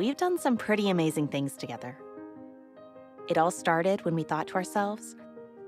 we've done some pretty amazing things together. It all started when we thought to ourselves,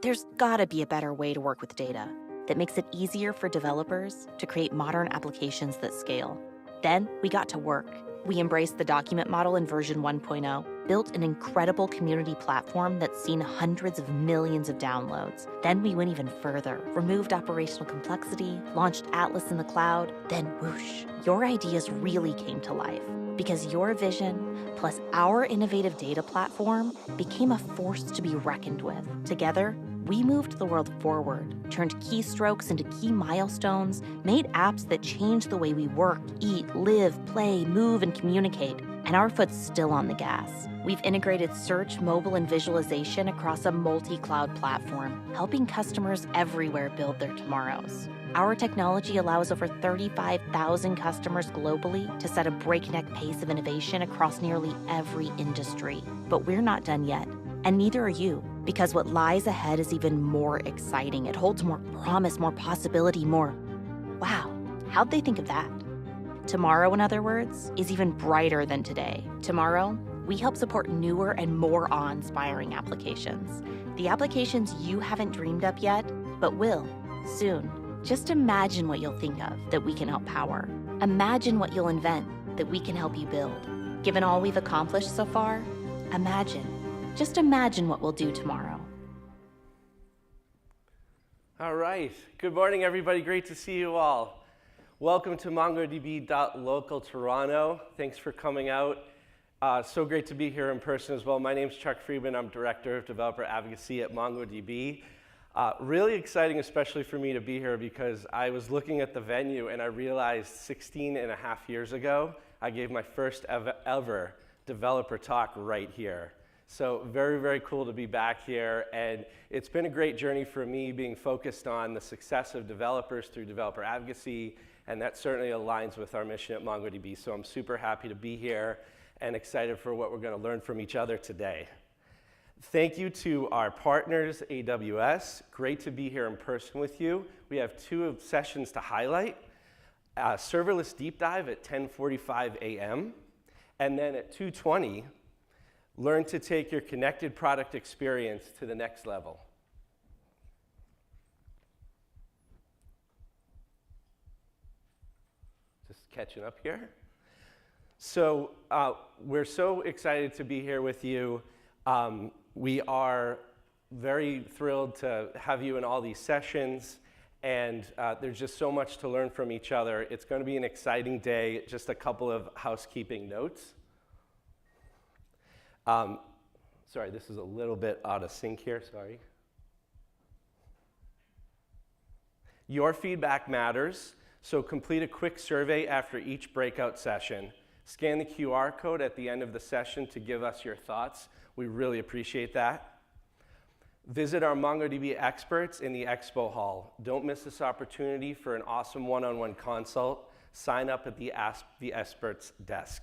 there's gotta be a better way to work with data that makes it easier for developers to create modern applications that scale. Then we got to work. We embraced the document model in version 1.0, built an incredible community platform that's seen hundreds of millions of downloads. Then we went even further, removed operational complexity, launched Atlas in the cloud, then whoosh, your ideas really came to life. Because your vision, plus our innovative data platform, became a force to be reckoned with. Together, we moved the world forward, turned keystrokes into key milestones, made apps that change the way we work, eat, live, play, move, and communicate. And our foot's still on the gas. We've integrated search, mobile, and visualization across a multi-cloud platform, helping customers everywhere build their tomorrows. Our technology allows over 35,000 customers globally to set a breakneck pace of innovation across nearly every industry. But we're not done yet, and neither are you, because what lies ahead is even more exciting. It holds more promise, more possibility, more, wow, how'd they think of that? Tomorrow, in other words, is even brighter than today. Tomorrow, we help support newer and more awe-inspiring applications. The applications you haven't dreamed up yet, but will, soon. Just imagine what you'll think of that we can help power. Imagine what you'll invent that we can help you build. Given all we've accomplished so far, just imagine what we'll do tomorrow. All right, good morning everybody, great to see you all. Welcome to MongoDB.local Toronto. Thanks for coming out. So great to be here in person as well. My name's Chuck Friedman, I'm Director of Developer Advocacy at MongoDB. Really exciting, especially for me to be here because I was looking at the venue and I realized 16 and a half years ago, I gave my first ever developer talk right here. So very, very cool to be back here. And it's been a great journey for me being focused on the success of developers through developer advocacy. And that certainly aligns with our mission at MongoDB. So I'm super happy to be here and excited for what we're going to learn from each other today. Thank you to our partners, AWS. Great to be here in person with you. We have two sessions to highlight. Serverless Deep Dive at 10:45 a.m. And then at 2:20, learn to take your connected product experience to the next level. Just catching up here. So we're so excited to be here with you. We are very thrilled to have you in all these sessions, and there's just so much to learn from each other. It's going to be an exciting day. Just a couple of housekeeping notes. Sorry, this is a little bit out of sync here, sorry. Your feedback matters, so complete a quick survey after each breakout session. Scan the QR code at the end of the session to give us your thoughts. We really appreciate that. Visit our MongoDB experts in the Expo Hall. Don't miss this opportunity for an awesome one-on-one consult. Sign up at the Ask the Experts desk.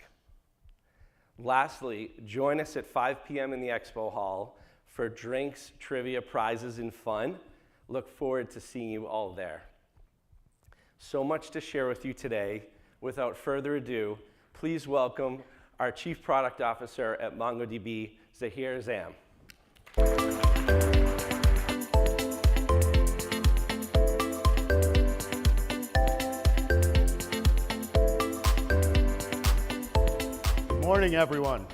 Lastly, join us at 5 p.m. in the Expo Hall for drinks, trivia, prizes, and fun. Look forward to seeing you all there. So much to share with you today. Without further ado, please welcome our Chief Product Officer at MongoDB, Zahir Zam. Good morning, everyone.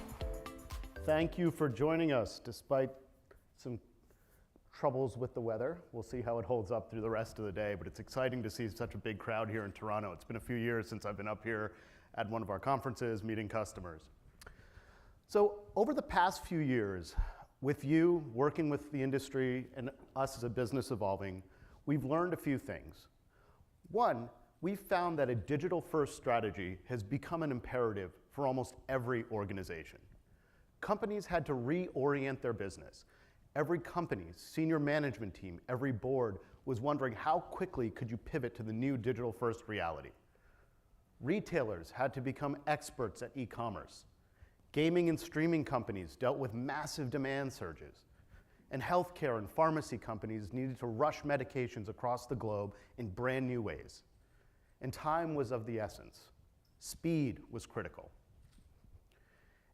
Thank you for joining us despite some troubles with the weather. We'll see how it holds up through the rest of the day, but it's exciting to see such a big crowd here in Toronto. It's been a few years since I've been up here at one of our conferences meeting customers. So over the past few years, with you working with the industry and us as a business evolving, we've learned a few things. One, we've found that a digital-first strategy has become an imperative for almost every organization. Companies had to reorient their business. Every company's senior management team, every board was wondering how quickly could you pivot to the new digital-first reality. Retailers had to become experts at e-commerce. Gaming and streaming companies dealt with massive demand surges. And healthcare and pharmacy companies needed to rush medications across the globe in brand new ways. And time was of the essence. Speed was critical.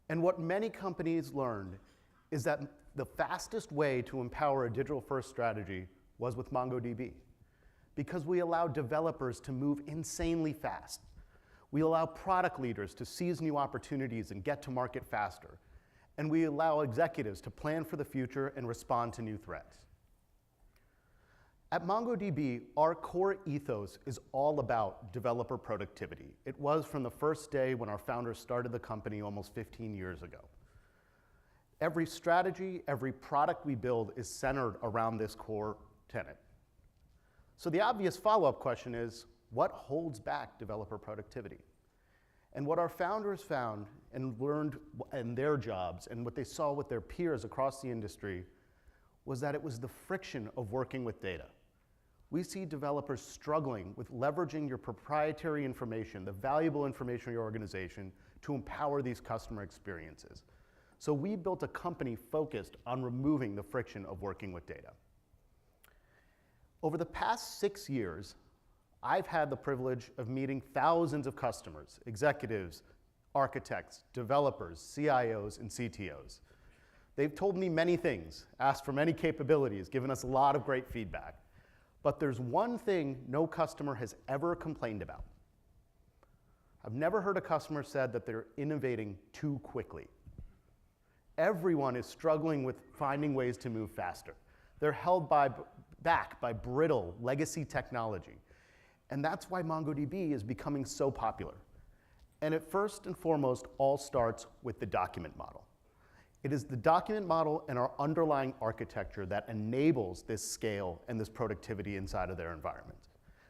And what many companies learned is that the fastest way to empower a digital-first strategy was with MongoDB, because we allow developers to move insanely fast. We allow product leaders to seize new opportunities and get to market faster. And we allow executives to plan for the future and respond to new threats. At MongoDB, our core ethos is all about developer productivity. It was from the first day when our founders started the company almost 15 years ago. Every strategy, every product we build is centered around this core tenet. So the obvious follow-up question is, what holds back developer productivity? And what our founders found and learned in their jobs and what they saw with their peers across the industry was that it was the friction of working with data. We see developers struggling with leveraging your proprietary information, the valuable information of your organization, to empower these customer experiences. So we built a company focused on removing the friction of working with data. Over the past 6 years, I've had the privilege of meeting thousands of customers, executives, architects, developers, CIOs, and CTOs. They've told me many things, asked for many capabilities, given us a lot of great feedback. But there's one thing no customer has ever complained about. I've never heard a customer said that they're innovating too quickly. Everyone is struggling with finding ways to move faster. They're held back by brittle legacy technology. And that's why MongoDB is becoming so popular. And it first and foremost all starts with the document model. It is the document model and our underlying architecture that enables this scale and this productivity inside of their environment.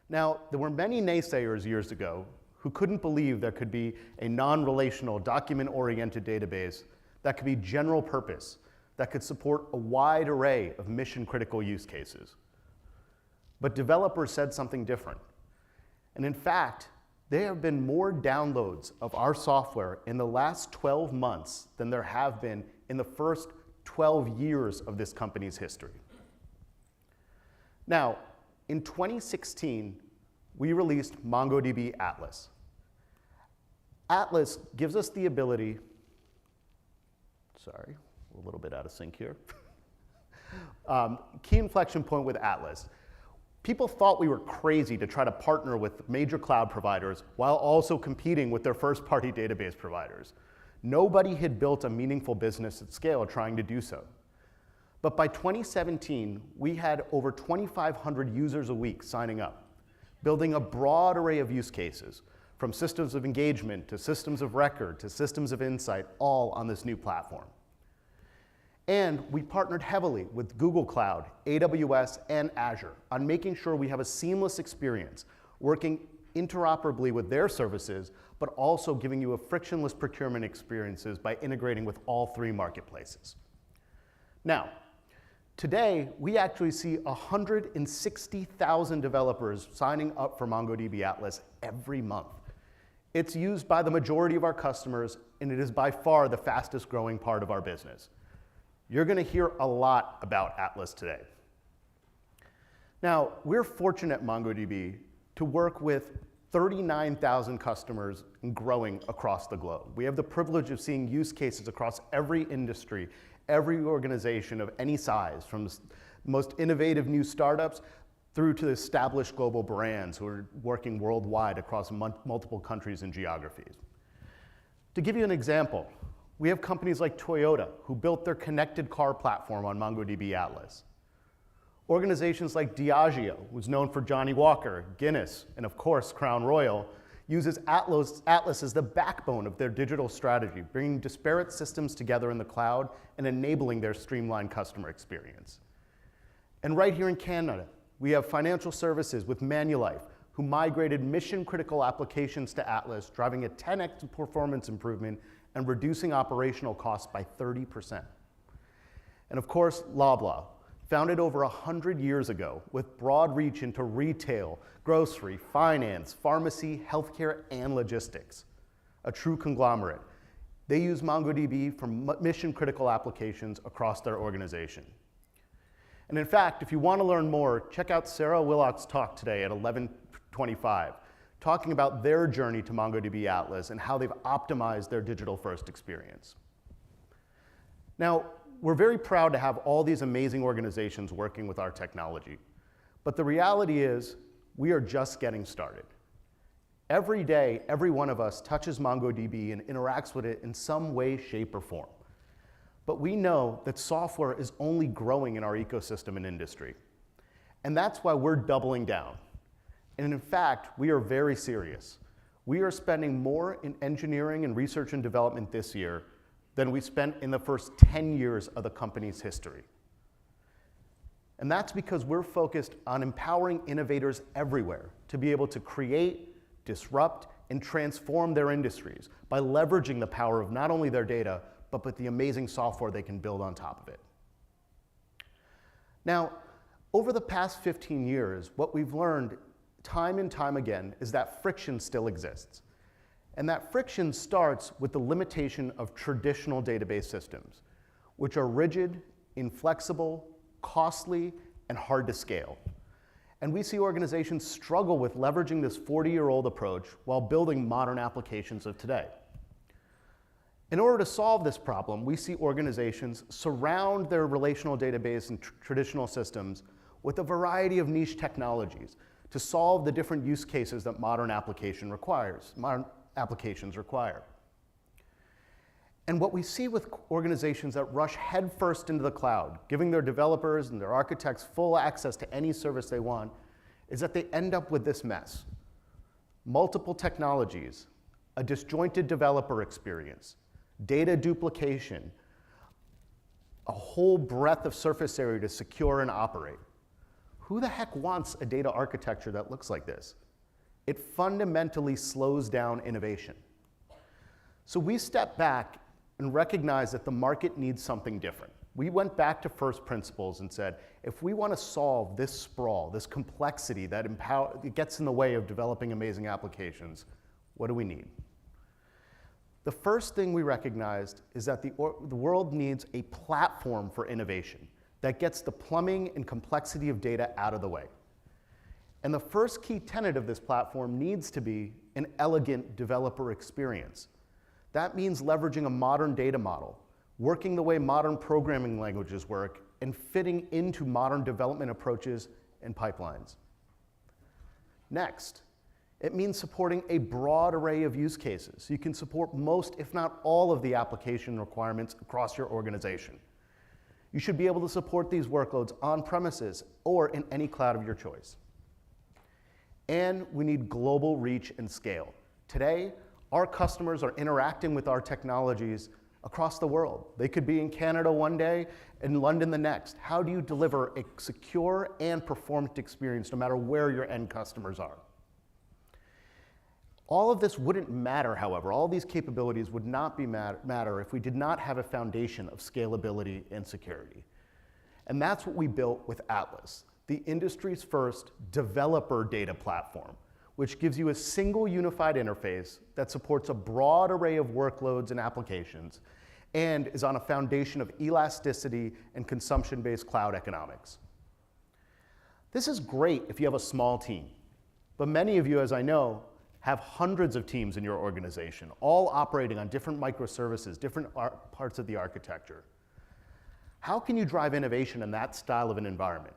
Now, there were many naysayers years ago who couldn't believe there could be a non-relational, document-oriented database that could be general purpose, that could support a wide array of mission-critical use cases. But developers said something different. And in fact, there have been more downloads of our software in the last 12 months than there have been in the first 12 years of this company's history. Now, in 2016, we released MongoDB Atlas. Atlas gives us the ability, sorry, a little bit out of sync here. Key inflection point with Atlas. People thought we were crazy to try to partner with major cloud providers while also competing with their first-party database providers. Nobody had built a meaningful business at scale trying to do so. But by 2017, we had over 2,500 users a week signing up, building a broad array of use cases, from systems of engagement to systems of record to systems of insight, all on this new platform. And we partnered heavily with Google Cloud, AWS, and Azure on making sure we have a seamless experience, working interoperably with their services, but also giving you a frictionless procurement experiences by integrating with all three marketplaces. Now, today, we actually see 160,000 developers signing up for MongoDB Atlas every month. It's used by the majority of our customers, and it is by far the fastest growing part of our business. You're going to hear a lot about Atlas today. Now, we're fortunate at MongoDB to work with 39,000 customers and growing across the globe. We have the privilege of seeing use cases across every industry, every organization of any size, from the most innovative new startups through to established global brands who are working worldwide across multiple countries and geographies. To give you an example, we have companies like Toyota who built their connected car platform on MongoDB Atlas. Organizations like Diageo, who's known for Johnny Walker, Guinness, and of course Crown Royal, uses Atlas as the backbone of their digital strategy, bringing disparate systems together in the cloud and enabling their streamlined customer experience. And right here in Canada, we have financial services with Manulife, who migrated mission-critical applications to Atlas, driving a 10x performance improvement and reducing operational costs by 30%. And of course, Loblaw, founded over 100 years ago with broad reach into retail, grocery, finance, pharmacy, healthcare, and logistics. A true conglomerate. They use MongoDB for mission-critical applications across their organization. And in fact, if you want to learn more, check out Sarah Willock's talk today at 11:25, talking about their journey to MongoDB Atlas and how they've optimized their digital-first experience. Now, we're very proud to have all these amazing organizations working with our technology. But the reality is, we are just getting started. Every day, every one of us touches MongoDB and interacts with it in some way, shape, or form. But we know that software is only growing in our ecosystem and industry. And that's why we're doubling down. And in fact, we are very serious. We are spending more in engineering and research and development this year than we spent in the first 10 years of the company's history. And that's because we're focused on empowering innovators everywhere to be able to create, disrupt, and transform their industries by leveraging the power of not only their data, but with the amazing software they can build on top of it. Now, over the past 15 years, what we've learned time and time again is that friction still exists. And that friction starts with the limitation of traditional database systems, which are rigid, inflexible, costly, and hard to scale. And we see organizations struggle with leveraging this 40-year-old approach while building modern applications of today. In order to solve this problem, we see organizations surround their relational database and traditional systems with a variety of niche technologies to solve the different use cases that modern applications require. And what we see with organizations that rush headfirst into the cloud, giving their developers and their architects full access to any service they want, is that they end up with this mess. Multiple technologies, a disjointed developer experience, data duplication, a whole breadth of surface area to secure and operate. Who the heck wants a data architecture that looks like this? It fundamentally slows down innovation. So we stepped back and recognized that the market needs something different. We went back to first principles and said, if we want to solve this sprawl, this complexity that it gets in the way of developing amazing applications, what do we need? The first thing we recognized is that the world needs a platform for innovation that gets the plumbing and complexity of data out of the way. And the first key tenet of this platform needs to be an elegant developer experience. That means leveraging a modern data model, working the way modern programming languages work, and fitting into modern development approaches and pipelines. Next, it means supporting a broad array of use cases. So you can support most, if not all, of the application requirements across your organization. You should be able to support these workloads on premises or in any cloud of your choice. And we need global reach and scale. Today, our customers are interacting with our technologies across the world. They could be in Canada one day and London the next. How do you deliver a secure and performant experience no matter where your end customers are? All of this wouldn't matter, however. All these capabilities would not matter if we did not have a foundation of scalability and security. And that's what we built with Atlas, the industry's first developer data platform, which gives you a single unified interface that supports a broad array of workloads and applications and is on a foundation of elasticity and consumption-based cloud economics. This is great if you have a small team, but many of you, as I know, have hundreds of teams in your organization, all operating on different microservices, different parts of the architecture. How can you drive innovation in that style of an environment,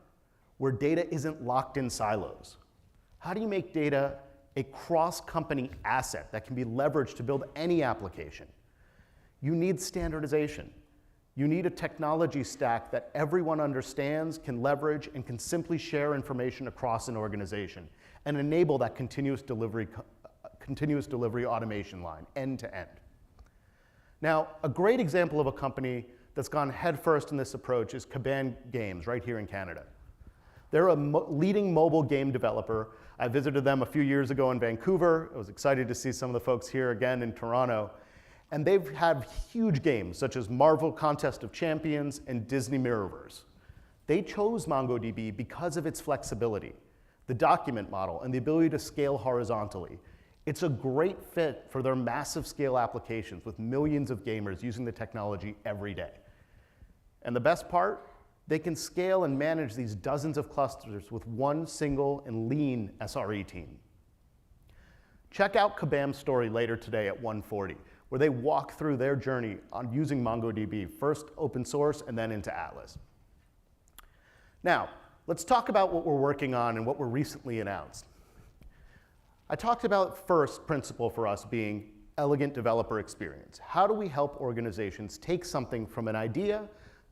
where data isn't locked in silos? How do you make data a cross-company asset that can be leveraged to build any application? You need standardization. You need a technology stack that everyone understands, can leverage, and can simply share information across an organization and enable that continuous delivery automation line, end to end. Now, a great example of a company that's gone headfirst in this approach is Caban Games, right here in Canada. They're a leading mobile game developer. I visited them a few years ago in Vancouver. I was excited to see some of the folks here again in Toronto. And they've had huge games, such as Marvel Contest of Champions and Disney Mirrorverse. They chose MongoDB because of its flexibility, the document model, and the ability to scale horizontally. It's a great fit for their massive scale applications with millions of gamers using the technology every day. And the best part, they can scale and manage these dozens of clusters with one single and lean SRE team. Check out Kabam's story later today at 1:40, where they walk through their journey on using MongoDB, first open source and then into Atlas. Now, let's talk about what we're working on and what were recently announced. I talked about first principle for us being elegant developer experience. How do we help organizations take something from an idea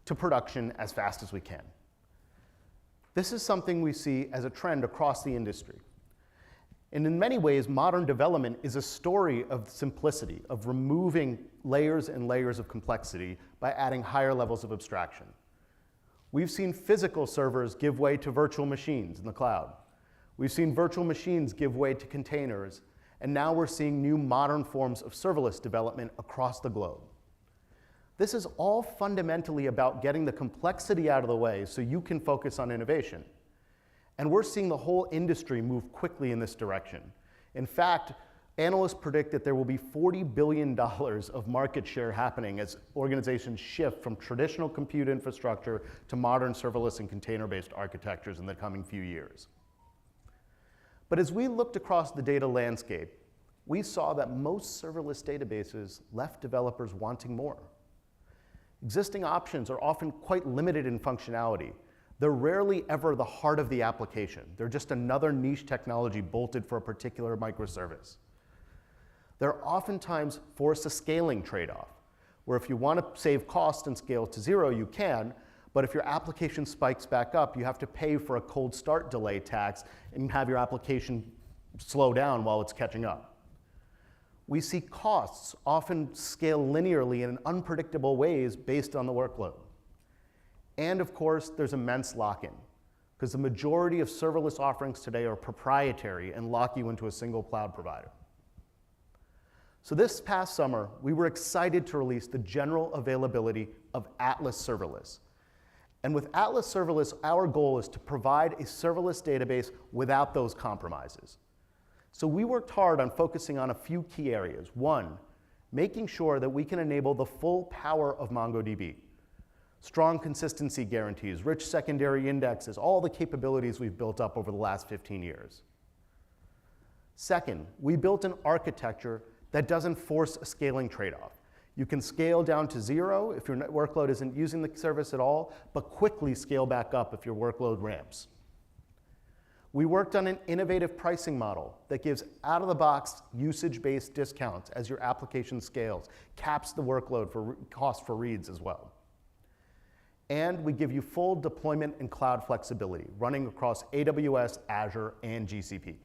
to production as fast as we can? This is something we see as a trend across the industry. And in many ways, modern development is a story of simplicity, of removing layers and layers of complexity by adding higher levels of abstraction. We've seen physical servers give way to virtual machines in the cloud. We've seen virtual machines give way to containers. And now we're seeing new modern forms of serverless development across the globe. This is all fundamentally about getting the complexity out of the way so you can focus on innovation. And we're seeing the whole industry move quickly in this direction. In fact, analysts predict that there will be $40 billion of market share happening as organizations shift from traditional compute infrastructure to modern serverless and container-based architectures in the coming few years. But as we looked across the data landscape, we saw that most serverless databases left developers wanting more. Existing options are often quite limited in functionality. They're rarely ever the heart of the application. They're just another niche technology bolted for a particular microservice. They're oftentimes forced a scaling trade-off, where if you want to save cost and scale to zero, you can, but if your application spikes back up, you have to pay for a cold start delay tax and have your application slow down while it's catching up. We see costs often scale linearly in unpredictable ways based on the workload. And of course, there's immense lock-in, because the majority of serverless offerings today are proprietary and lock you into a single cloud provider. So this past summer, we were excited to release the general availability of Atlas Serverless. And with Atlas Serverless, our goal is to provide a serverless database without those compromises. So we worked hard on focusing on a few key areas. One, making sure that we can enable the full power of MongoDB. Strong consistency guarantees, rich secondary indexes, all the capabilities we've built up over the last 15 years. Second, we built an architecture that doesn't force a scaling trade-off. You can scale down to zero if your workload isn't using the service at all, but quickly scale back up if your workload ramps. We worked on an innovative pricing model that gives out-of-the-box usage-based discounts as your application scales, caps the workload for cost for reads as well. And we give you full deployment and cloud flexibility, running across AWS, Azure, and GCP.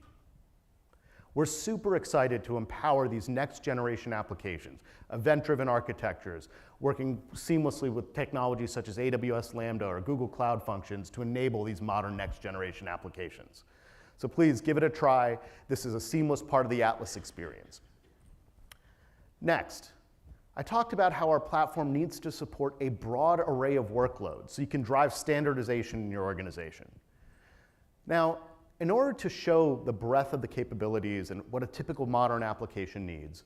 We're super excited to empower these next-generation applications, event-driven architectures, working seamlessly with technologies such as AWS Lambda or Google Cloud Functions to enable these modern next-generation applications. So please give it a try. This is a seamless part of the Atlas experience. Next, I talked about how our platform needs to support a broad array of workloads so you can drive standardization in your organization. Now, in order to show the breadth of the capabilities and what a typical modern application needs,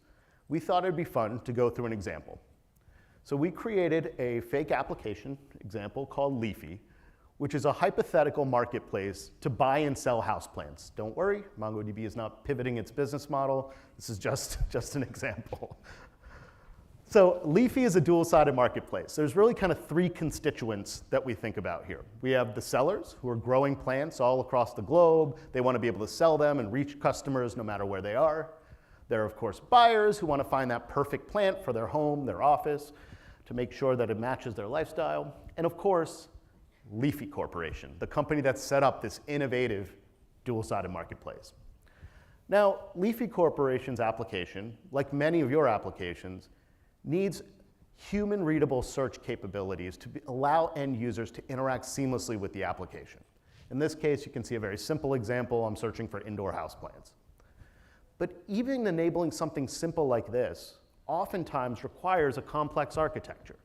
we thought it'd be fun to go through an example. So we created a fake application example called Leafy, which is a hypothetical marketplace to buy and sell houseplants. Don't worry, MongoDB is not pivoting its business model. This is just an example. So Leafy is a dual-sided marketplace. There's really kind of three constituents that we think about here. We have the sellers who are growing plants all across the globe. They want to be able to sell them and reach customers no matter where they are. There are, of course, buyers who want to find that perfect plant for their home, their office, to make sure that it matches their lifestyle. And of course, Leafy Corporation, the company that set up this innovative dual-sided marketplace. Now, Leafy Corporation's application, like many of your applications, needs human-readable search capabilities to allow end users to interact seamlessly with the application. In this case, you can see a very simple example. I'm searching for indoor houseplants. But even enabling something simple like this oftentimes requires a complex architecture.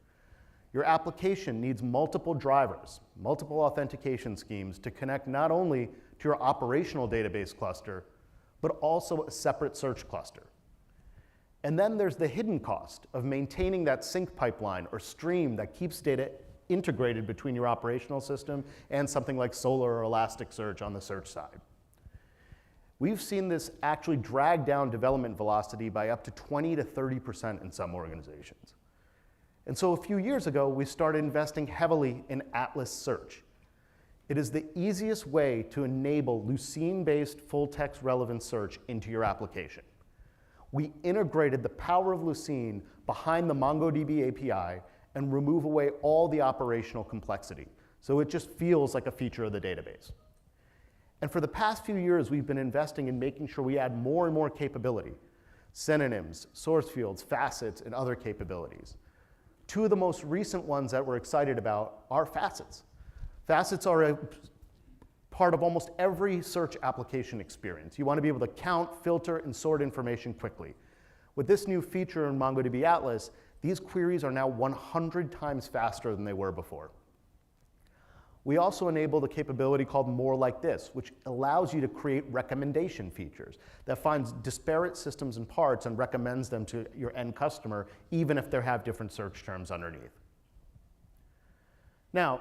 Your application needs multiple drivers, multiple authentication schemes to connect not only to your operational database cluster, but also a separate search cluster. And then there's the hidden cost of maintaining that sync pipeline or stream that keeps data integrated between your operational system and something like Solr or Elasticsearch on the search side. We've seen this actually drag down development velocity by up to 20 to 30% in some organizations. And so a few years ago, we started investing heavily in Atlas Search. It is the easiest way to enable Lucene-based full-text relevant search into your application. We integrated the power of Lucene behind the MongoDB API and remove away all the operational complexity. So it just feels like a feature of the database. And for the past few years, we've been investing in making sure we add more and more capability. Synonyms, source fields, facets, and other capabilities. Two of the most recent ones that we're excited about are facets. Facets are a part of almost every search application experience. You want to be able to count, filter, and sort information quickly. With this new feature in MongoDB Atlas, these queries are now 100 times faster than they were before. We also enable the capability called More Like This, which allows you to create recommendation features that finds disparate systems and parts and recommends them to your end customer, even if they have different search terms underneath. Now,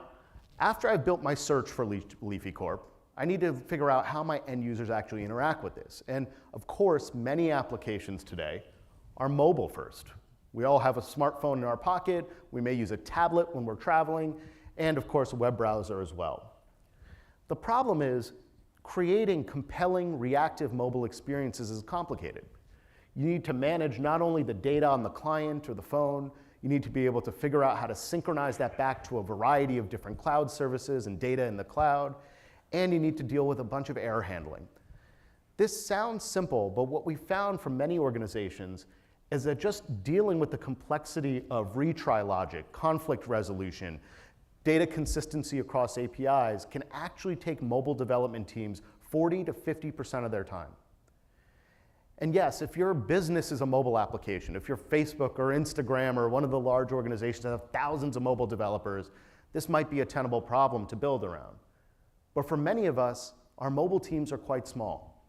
after I've built my search for Leafy Corp, I need to figure out how my end users actually interact with this. And of course, many applications today are mobile first. We all have a smartphone in our pocket. We may use a tablet when we're traveling, and of course, a web browser as well. The problem is creating compelling reactive mobile experiences is complicated. You need to manage not only the data on the client or the phone, you need to be able to figure out how to synchronize that back to a variety of different cloud services and data in the cloud, and you need to deal with a bunch of error handling. This sounds simple, but what we found from many organizations is that just dealing with the complexity of retry logic, conflict resolution, data consistency across APIs can actually take mobile development teams 40 to 50% of their time. And yes, if your business is a mobile application, if you're Facebook or Instagram or one of the large organizations that have thousands of mobile developers, this might be a tenable problem to build around. But for many of us, our mobile teams are quite small.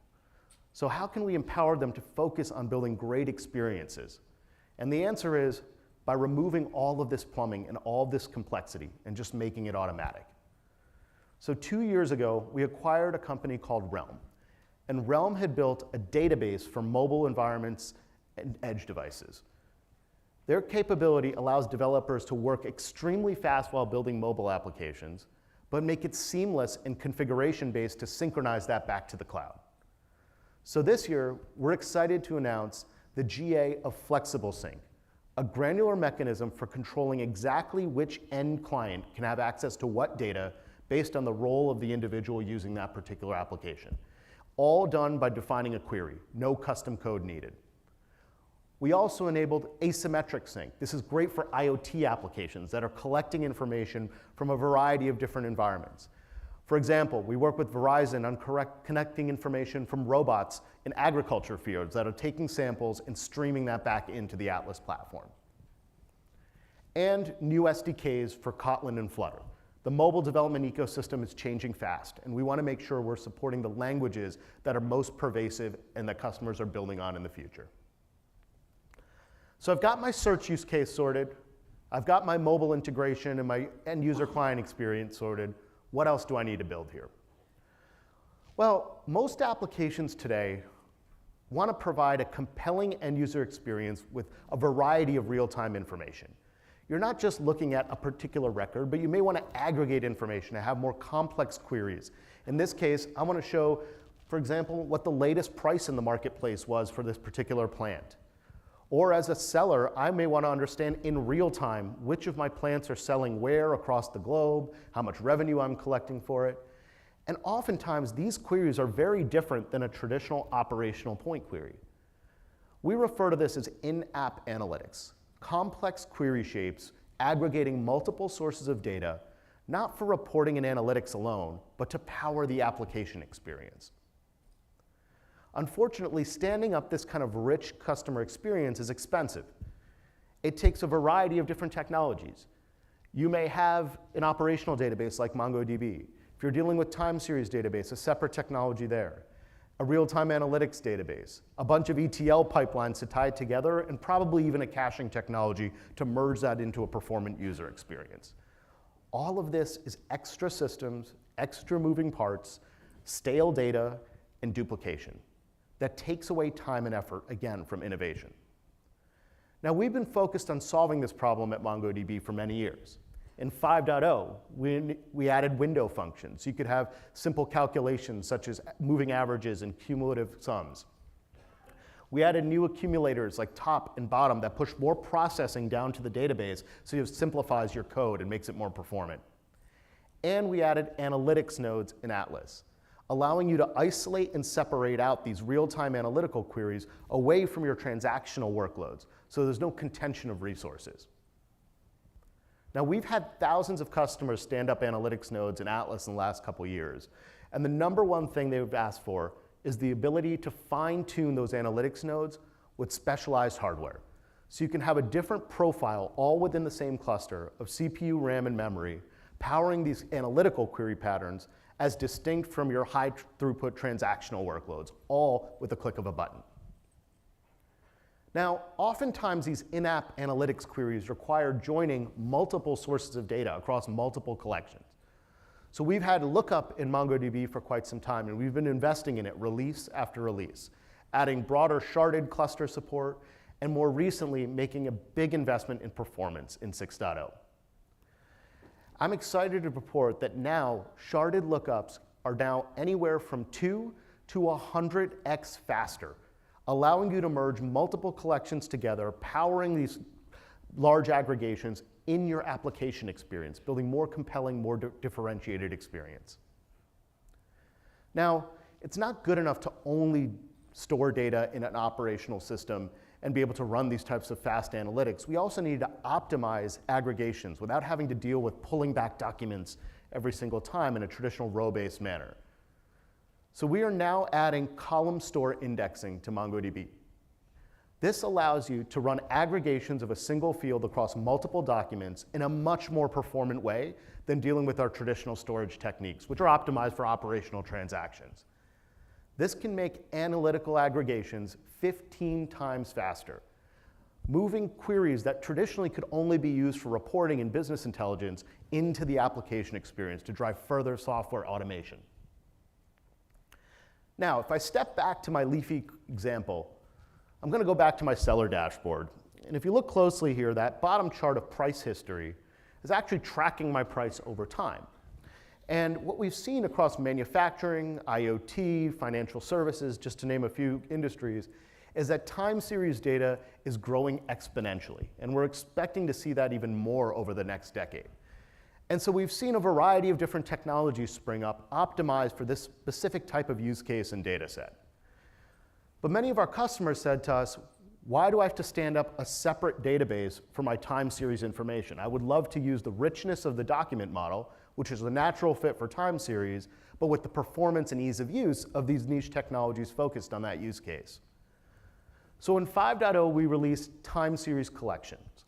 So how can we empower them to focus on building great experiences? And the answer is by removing all of this plumbing and all of this complexity and just making it automatic. So 2 years ago, we acquired a company called Realm. And Realm had built a database for mobile environments and edge devices. Their capability allows developers to work extremely fast while building mobile applications, but make it seamless and configuration-based to synchronize that back to the cloud. So this year, we're excited to announce the GA of Flexible Sync, a granular mechanism for controlling exactly which end client can have access to what data based on the role of the individual using that particular application. All done by defining a query, no custom code needed. We also enabled asymmetric sync. This is great for IoT applications that are collecting information from a variety of different environments. For example, we work with Verizon on connecting information from robots in agriculture fields that are taking samples and streaming that back into the Atlas platform. And new SDKs for Kotlin and Flutter. The mobile development ecosystem is changing fast, and we want to make sure we're supporting the languages that are most pervasive and that customers are building on in the future. So I've got my search use case sorted. I've got my mobile integration and my end user client experience sorted. What else do I need to build here? Well, most applications today want to provide a compelling end user experience with a variety of real-time information. You're not just looking at a particular record, but you may want to aggregate information to have more complex queries. In this case, I want to show, for example, what the latest price in the marketplace was for this particular plant. Or as a seller, I may want to understand in real time which of my plants are selling where across the globe, how much revenue I'm collecting for it. And oftentimes, these queries are very different than a traditional operational point query. We refer to this as in-app analytics. Complex query shapes aggregating multiple sources of data, not for reporting and analytics alone, but to power the application experience. Unfortunately, standing up this kind of rich customer experience is expensive. It takes a variety of different technologies. You may have an operational database like MongoDB. If you're dealing with time series database, a separate technology there. A real-time analytics database, a bunch of ETL pipelines to tie it together, and probably even a caching technology to merge that into a performant user experience. All of this is extra systems, extra moving parts, stale data, and duplication that takes away time and effort, again, from innovation. Now, we've been focused on solving this problem at MongoDB for many years. In 5.0, we added window functions. You could have simple calculations such as moving averages and cumulative sums. We added new accumulators like top and bottom that push more processing down to the database so it simplifies your code and makes it more performant. And we added analytics nodes in Atlas, allowing you to isolate and separate out these real-time analytical queries away from your transactional workloads, so there's no contention of resources. Now, we've had thousands of customers stand up analytics nodes in Atlas in the last couple years, and the number one thing they've asked for is the ability to fine-tune those analytics nodes with specialized hardware. So you can have a different profile all within the same cluster of CPU, RAM, and memory, powering these analytical query patterns as distinct from your high-throughput transactional workloads, all with a click of a button. Now, oftentimes these in-app analytics queries require joining multiple sources of data across multiple collections. So we've had lookup in MongoDB for quite some time, and we've been investing in it release after release, adding broader sharded cluster support, and more recently, making a big investment in performance in 6.0. I'm excited to report that now sharded lookups are now anywhere from 2 to 100x faster, allowing you to merge multiple collections together, powering these large aggregations in your application experience, building more compelling, more differentiated experience. Now, it's not good enough to only store data in an operational system and be able to run these types of fast analytics. We also need to optimize aggregations without having to deal with pulling back documents every single time in a traditional row-based manner. So we are now adding column store indexing to MongoDB. This allows you to run aggregations of a single field across multiple documents in a much more performant way than dealing with our traditional storage techniques, which are optimized for operational transactions. This can make analytical aggregations 15 times faster, moving queries that traditionally could only be used for reporting and business intelligence into the application experience to drive further software automation. Now, if I step back to my Leafy example, I'm going to go back to my seller dashboard. And if you look closely here, that bottom chart of price history is actually tracking my price over time. And what we've seen across manufacturing, IoT, financial services, just to name a few industries, is that time series data is growing exponentially. And we're expecting to see that even more over the next decade. And so we've seen a variety of different technologies spring up, optimized for this specific type of use case and data set. But many of our customers said to us, why do I have to stand up a separate database for my time series information? I would love to use the richness of the document model, which is a natural fit for time series, but with the performance and ease of use of these niche technologies focused on that use case. So in 5.0, we released time series collections.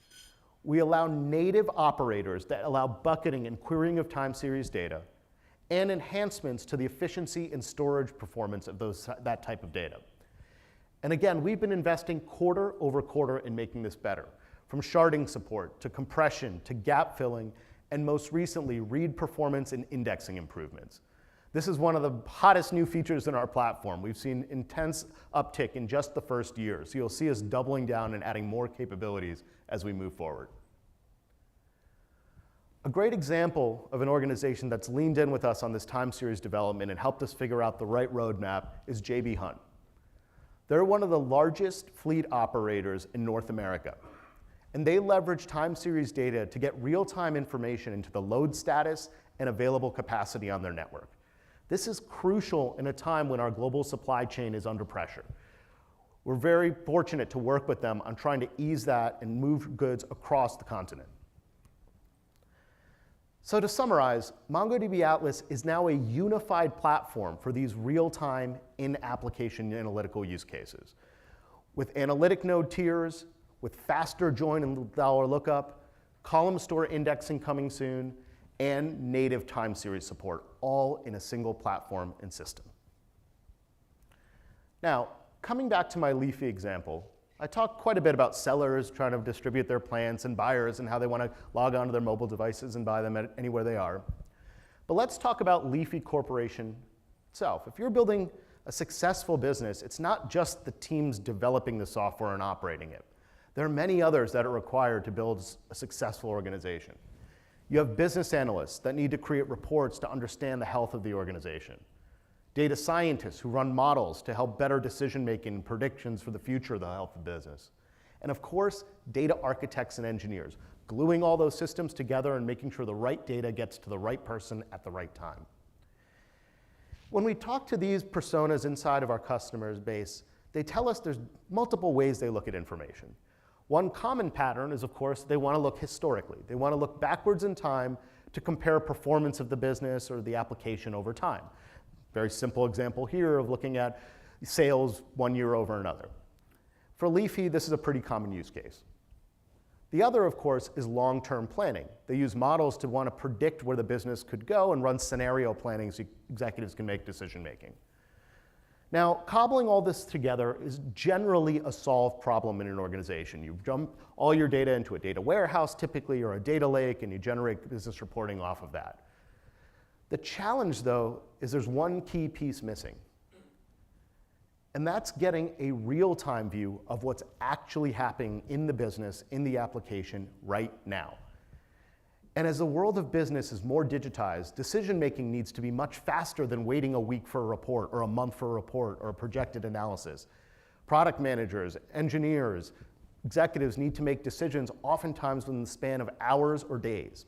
We allow native operators that allow bucketing and querying of time series data, and enhancements to the efficiency and storage performance of that type of data. And again, we've been investing quarter over quarter in making this better, from sharding support to compression to gap filling, and most recently, read performance and indexing improvements. This is one of the hottest new features in our platform. We've seen intense uptick in just the first year, so you'll see us doubling down and adding more capabilities as we move forward. A great example of an organization that's leaned in with us on this time series development and helped us figure out the right roadmap is J.B. Hunt. They're one of the largest fleet operators in North America, and they leverage time series data to get real-time information into the load status and available capacity on their network. This is crucial in a time when our global supply chain is under pressure. We're very fortunate to work with them on trying to ease that and move goods across the continent. So to summarize, MongoDB Atlas is now a unified platform for these real-time in-application analytical use cases. With analytic node tiers, with faster join and dollar lookup, column store indexing coming soon, and native time series support, all in a single platform and system. Now, coming back to my Leafy example, I talked quite a bit about sellers trying to distribute their plants and buyers and how they want to log onto their mobile devices and buy them anywhere they are. But let's talk about Leafy Corporation itself. If you're building a successful business, it's not just the teams developing the software and operating it. There are many others that are required to build a successful organization. You have business analysts that need to create reports to understand the health of the organization. Data scientists who run models to help better decision-making and predictions for the future of the health of business. And of course, data architects and engineers, gluing all those systems together and making sure the right data gets to the right person at the right time. When we talk to these personas inside of our customers' base, they tell us there's multiple ways they look at information. One common pattern is, of course, they want to look historically. They want to look backwards in time to compare performance of the business or the application over time. Very simple example here of looking at sales 1 year over another. For Leafy, this is a pretty common use case. The other, of course, is long-term planning. They use models to want to predict where the business could go and run scenario planning so executives can make decision-making. Now, cobbling all this together is generally a solved problem in an organization. You dump all your data into a data warehouse, typically, or a data lake, and you generate business reporting off of that. The challenge, though, is there's one key piece missing. And that's getting a real-time view of what's actually happening in the business, in the application, right now. And as the world of business is more digitized, decision-making needs to be much faster than waiting a week for a report, or a month for a report, or a projected analysis. Product managers, engineers, executives need to make decisions oftentimes within the span of hours or days.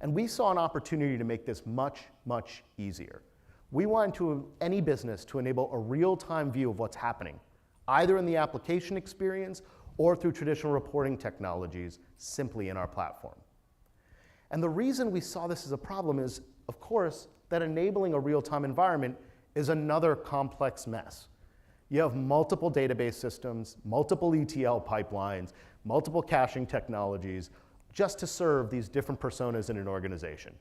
And we saw an opportunity to make this much, much easier. We wanted any business to enable a real-time view of what's happening, either in the application experience or through traditional reporting technologies, simply in our platform. And the reason we saw this as a problem is, of course, that enabling a real-time environment is another complex mess. You have multiple database systems, multiple ETL pipelines, multiple caching technologies, just to serve these different personas in an organization.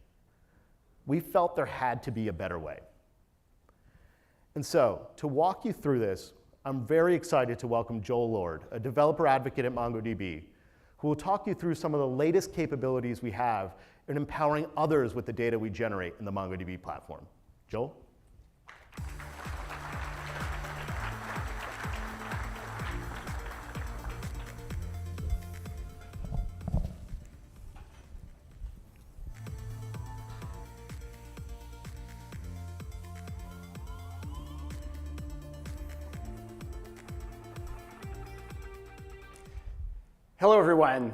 We felt there had to be a better way. And so, to walk you through this, I'm very excited to welcome Joel Lord, a developer advocate at MongoDB, who will talk you through some of the latest capabilities we have in empowering others with the data we generate in the MongoDB platform. Joel? Hello, everyone.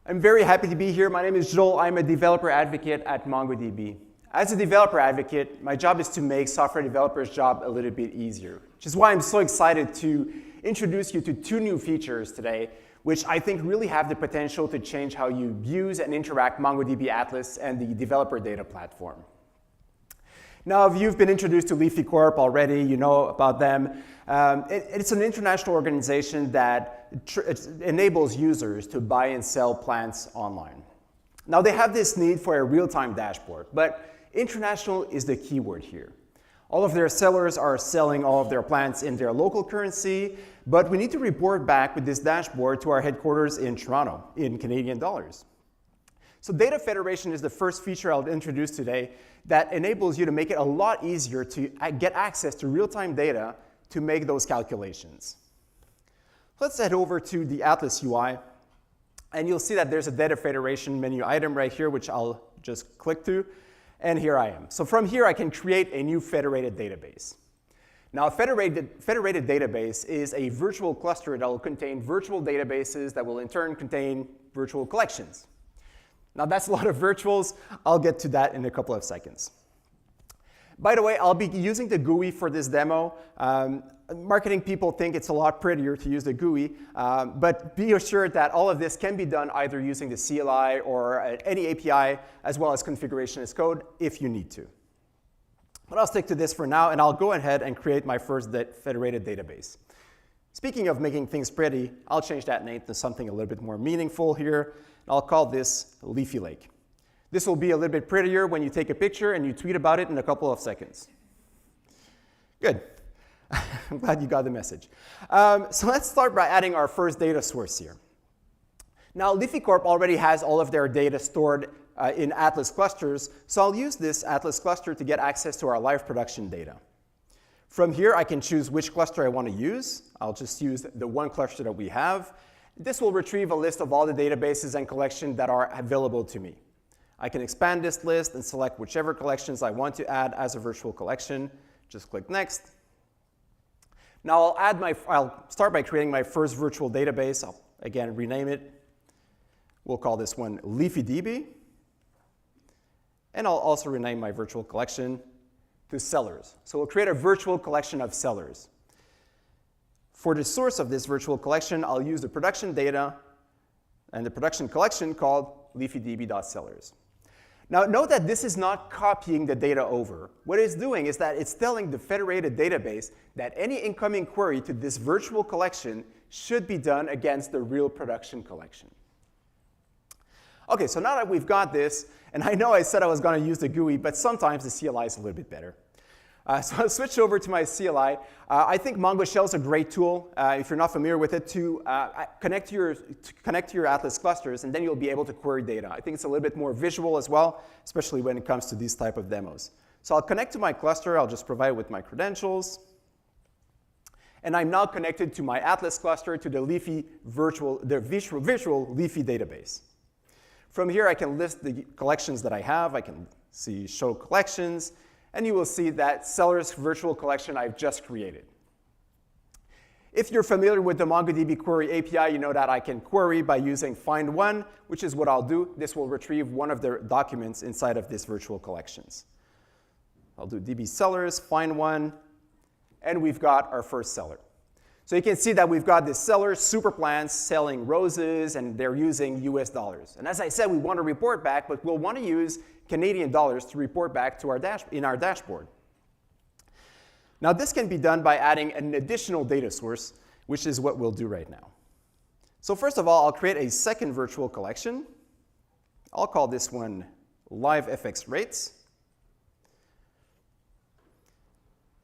I'm very happy to be here. My name is Joel. I'm a developer advocate at MongoDB. As a developer advocate, my job is to make software developers' job a little bit easier, which is why I'm so excited to introduce you to 2 new features today, which I think really have the potential to change how you use and interact MongoDB Atlas and the developer data platform. Now, if you've been introduced to Leafy Corp already, you know about them. It's an international organization that enables users to buy and sell plants online. Now, they have this need for a real-time dashboard, but international is the key word here. All of their sellers are selling all of their plants in their local currency, but we need to report back with this dashboard to our headquarters in Toronto in Canadian dollars. So Data Federation is the first feature I'll introduce today that enables you to make it a lot easier to get access to real-time data to make those calculations. Let's head over to the Atlas UI, and you'll see that there's a Data Federation menu item right here, which I'll just click to, and here I am. So from here, I can create a new federated database. Now, a federated database is a virtual cluster that will contain virtual databases that will in turn contain virtual collections. Now, that's a lot of virtuals. I'll get to that in a couple of seconds. By the way, I'll be using the GUI for this demo. Marketing people think it's a lot prettier to use the GUI, but be assured that all of this can be done either using the CLI or any API, as well as configuration as code if you need to. But I'll stick to this for now, and I'll go ahead and create my first federated database. Speaking of making things pretty, I'll change that name to something a little bit more meaningful here. I'll call this Leafy Lake. This will be a little bit prettier when you take a picture and you tweet about it in a couple of seconds. Good. I'm glad you got the message. So let's start by adding our first data source here. Now, Leafy Corp already has all of their data stored in Atlas clusters, so I'll use this Atlas cluster to get access to our live production data. From here, I can choose which cluster I want to use. I'll just use the one cluster that we have. This will retrieve a list of all the databases and collections that are available to me. I can expand this list and select whichever collections I want to add as a virtual collection. Just click Next. Now I'll start by creating my first virtual database. I'll, again, rename it. We'll call this one LeafyDB. And I'll also rename my virtual collection to sellers. So we'll create a virtual collection of sellers. For the source of this virtual collection, I'll use the production data and the production collection called LeafyDB.sellers. Now note that this is not copying the data over. What it's doing is that it's telling the federated database that any incoming query to this virtual collection should be done against the real production collection. OK, so now that we've got this, and I know I said I was going to use the GUI, but sometimes the CLI is a little bit better. So I'll switch over to my CLI. I think Mongo Shell is a great tool, if you're not familiar with it, to connect to your Atlas clusters, and then you'll be able to query data. I think it's a little bit more visual as well, especially when it comes to these type of demos. So I'll connect to my cluster. I'll just provide it with my credentials. And I'm now connected to my Atlas cluster to the visual Leafy database. From here, I can list the collections that I have. I can see Show Collections. And you will see that Sellers virtual collection I've just created. If you're familiar with the MongoDB Query API, you know that I can query by using find one, which is what I'll do. This will retrieve one of the documents inside of this virtual collections. I'll do DB sellers, find one, and we've got our first seller. So you can see that we've got this seller, Superplants, selling roses, and they're using US dollars. And as I said, we want to report back, but we'll want to use Canadian dollars to report back to our dashboard. Now this can be done by adding an additional data source, which is what we'll do right now. So first of all, I'll create a second virtual collection. I'll call this one Live FX Rates.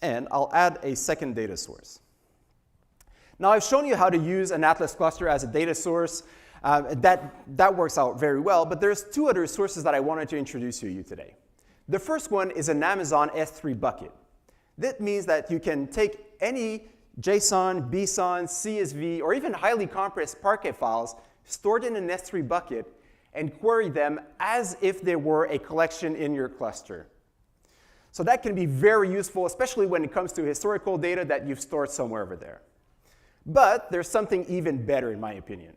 And I'll add a second data source. Now I've shown you how to use an Atlas cluster as a data source. That works out very well, but there's two other sources that I wanted to introduce to you today. The first one is an Amazon S3 bucket. That means that you can take any JSON, BSON, CSV, or even highly compressed Parquet files stored in an S3 bucket and query them as if they were a collection in your cluster. So that can be very useful, especially when it comes to historical data that you've stored somewhere over there. But there's something even better, in my opinion.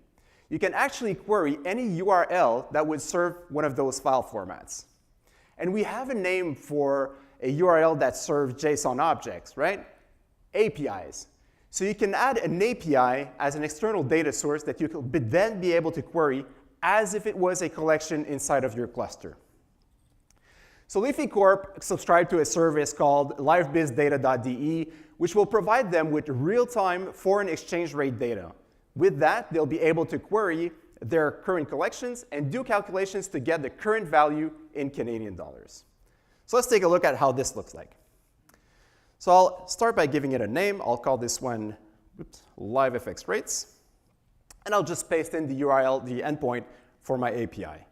You can actually query any URL that would serve one of those file formats. And we have a name for a URL that serves JSON objects, right? APIs. So you can add an API as an external data source that you could then be able to query as if it was a collection inside of your cluster. So Leafy Corp subscribed to a service called livebizData.de, which will provide them with real-time foreign exchange rate data. With that, they'll be able to query their current collections and do calculations to get the current value in Canadian dollars. So let's take a look at how this looks like. So I'll start by giving it a name. I'll call this one Live FX Rates. And I'll just paste in the URL, the endpoint for my API.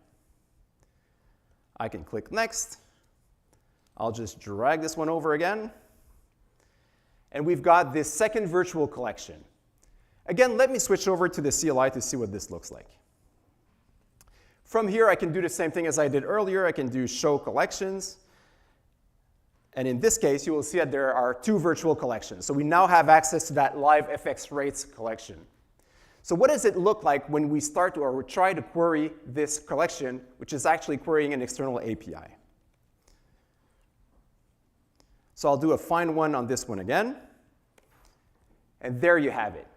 I can click Next. I'll just drag this one over again. And we've got this second virtual collection. Again, let me switch over to the CLI to see what this looks like. From here, I can do the same thing as I did earlier. I can do Show Collections. And in this case, you will see that there are two virtual collections. So we now have access to that Live FX Rates collection. So what does it look like when we start to, or we try to query this collection, which is actually querying an external API? So I'll do a find one on this one again. And there you have it.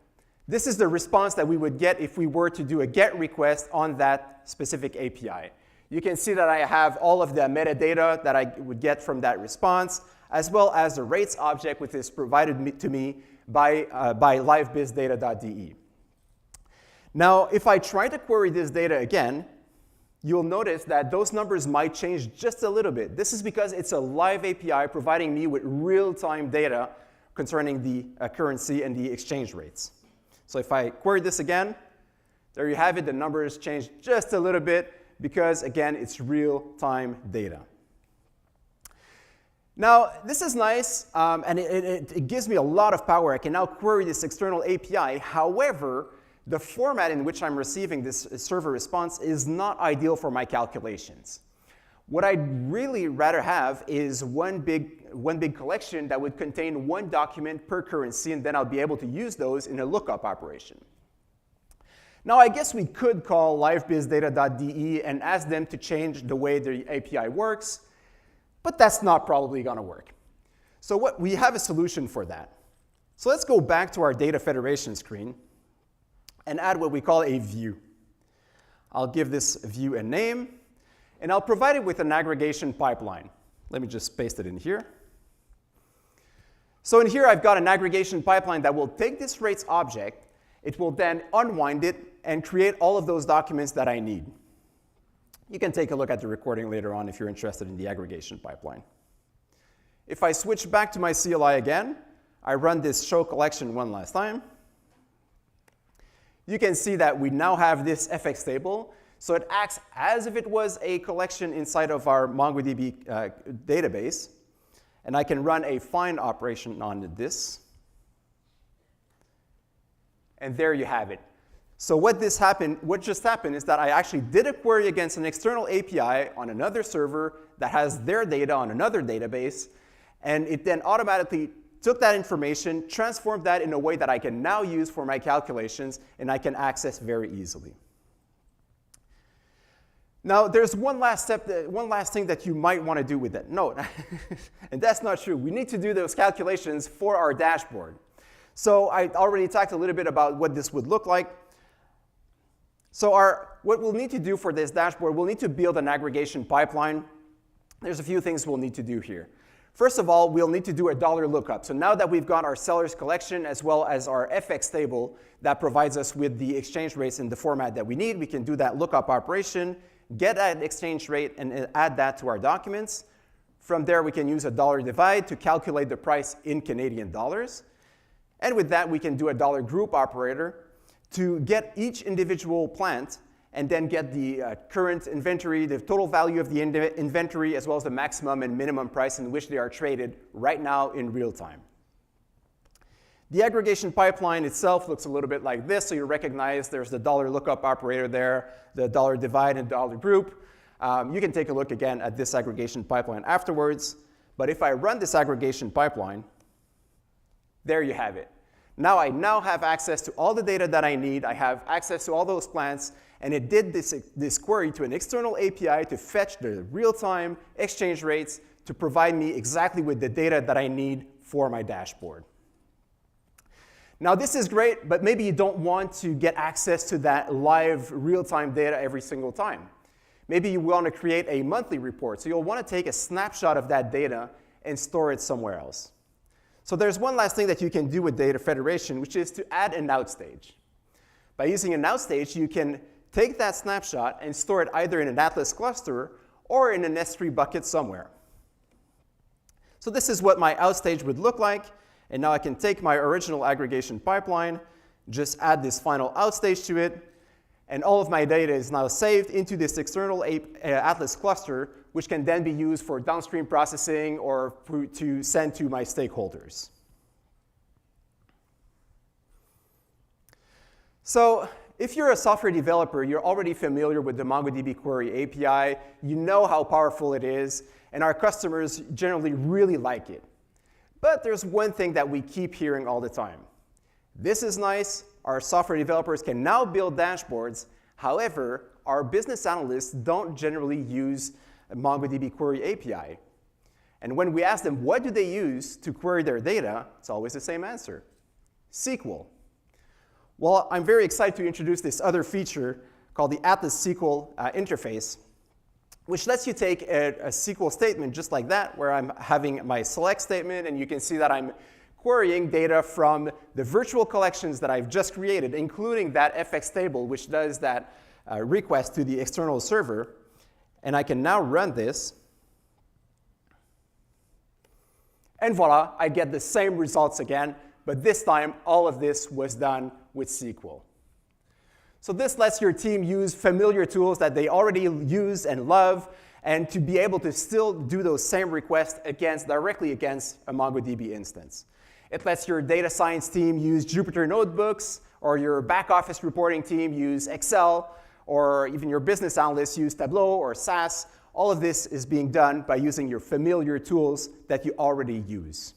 This is the response that we would get if we were to do a GET request on that specific API. You can see that I have all of the metadata that I would get from that response, as well as the rates object, which is provided to me by livebizData.de. Now, if I try to query this data again, you'll notice that those numbers might change just a little bit. This is because it's a live API providing me with real-time data concerning the currency and the exchange rates. So if I query this again, there you have it. The numbers change just a little bit because, again, it's real-time data. Now, this is nice, and it gives me a lot of power. I can now query this external API. However, the format in which I'm receiving this server response is not ideal for my calculations. What I'd really rather have is one big collection that would contain one document per currency, and then I'll be able to use those in a lookup operation. Now, I guess we could call livebizData.de and ask them to change the way the API works, but that's not probably going to work. So we have a solution for that. So let's go back to our data federation screen and add what we call a view. I'll give this view a name, and I'll provide it with an aggregation pipeline. Let me just paste it in here. So in here, I've got an aggregation pipeline that will take this rates object. It will then unwind it and create all of those documents that I need. You can take a look at the recording later on if you're interested in the aggregation pipeline. If I switch back to my CLI again, I run this show collection one last time. You can see that we now have this FX table. So it acts as if it was a collection inside of our MongoDB database. And I can run a find operation on this. And there you have it. So what just happened is that I actually did a query against an external API on another server that has their data on another database. And it then automatically took that information, transformed that in a way that I can now use for my calculations, and I can access very easily. Now, there's one last thing that you might want to do with it. No, and that's not true. We need to do those calculations for our dashboard. So I already talked a little bit about what this would look like. So what we'll need to do for this dashboard, we'll need to build an aggregation pipeline. There's a few things we'll need to do here. First of all, we'll need to do a dollar lookup. So now that we've got our sellers collection as well as our FX table that provides us with the exchange rates in the format that we need, we can do that lookup operation, get that exchange rate, and add that to our documents. From there, we can use a dollar divide to calculate the price in Canadian dollars. And with that, we can do a dollar group operator to get each individual plant and then get the current inventory, the total value of the inventory, as well as the maximum and minimum price in which they are traded right now in real time. The aggregation pipeline itself looks a little bit like this. So you recognize there's the dollar lookup operator there, the dollar divide and dollar group. You can take a look again at this aggregation pipeline afterwards. But if I run this aggregation pipeline, there you have it. Now I have access to all the data that I need. I have access to all those plants. And it did this query to an external API to fetch the real-time exchange rates to provide me exactly with the data that I need for my dashboard. Now, this is great, but maybe you don't want to get access to that live real-time data every single time. Maybe you want to create a monthly report. So you'll want to take a snapshot of that data and store it somewhere else. So there's one last thing that you can do with data federation, which is to add an outstage. By using an outstage, you can take that snapshot and store it either in an Atlas cluster or in an S3 bucket somewhere. So this is what my outstage would look like. And now I can take my original aggregation pipeline, just add this final outstage to it, and all of my data is now saved into this external Atlas cluster, which can then be used for downstream processing or to send to my stakeholders. So if you're a software developer, you're already familiar with the MongoDB Query API. You know how powerful it is, and our customers generally really like it. But there's one thing that we keep hearing all the time. This is nice. Our software developers can now build dashboards. However, our business analysts don't generally use MongoDB Query API. And when we ask them what do they use to query their data, it's always the same answer: SQL. Well, I'm very excited to introduce this other feature called the Atlas SQL interface, which lets you take a SQL statement just like that, where I'm having my select statement, and you can see that I'm querying data from the virtual collections that I've just created, including that FX table, which does that request to the external server. And I can now run this. And voila, I get the same results again. But this time, all of this was done with SQL. So this lets your team use familiar tools that they already use and love, and to be able to still do those same requests directly against a MongoDB instance. It lets your data science team use Jupyter notebooks, or your back office reporting team use Excel, or even your business analysts use Tableau or SAS. All of this is being done by using your familiar tools that you already use.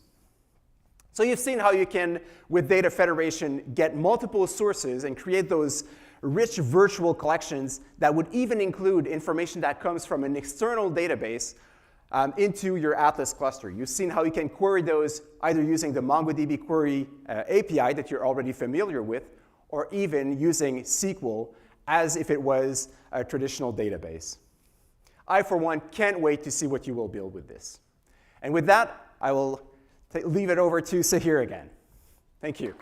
So you've seen how you can, with data federation, get multiple sources and create those rich virtual collections that would even include information that comes from an external database into your Atlas cluster. You've seen how you can query those either using the MongoDB query API that you're already familiar with, or even using SQL as if it was a traditional database. I, for one, can't wait to see what you will build with this. And with that, I will leave it over to Sahir again. Thank you.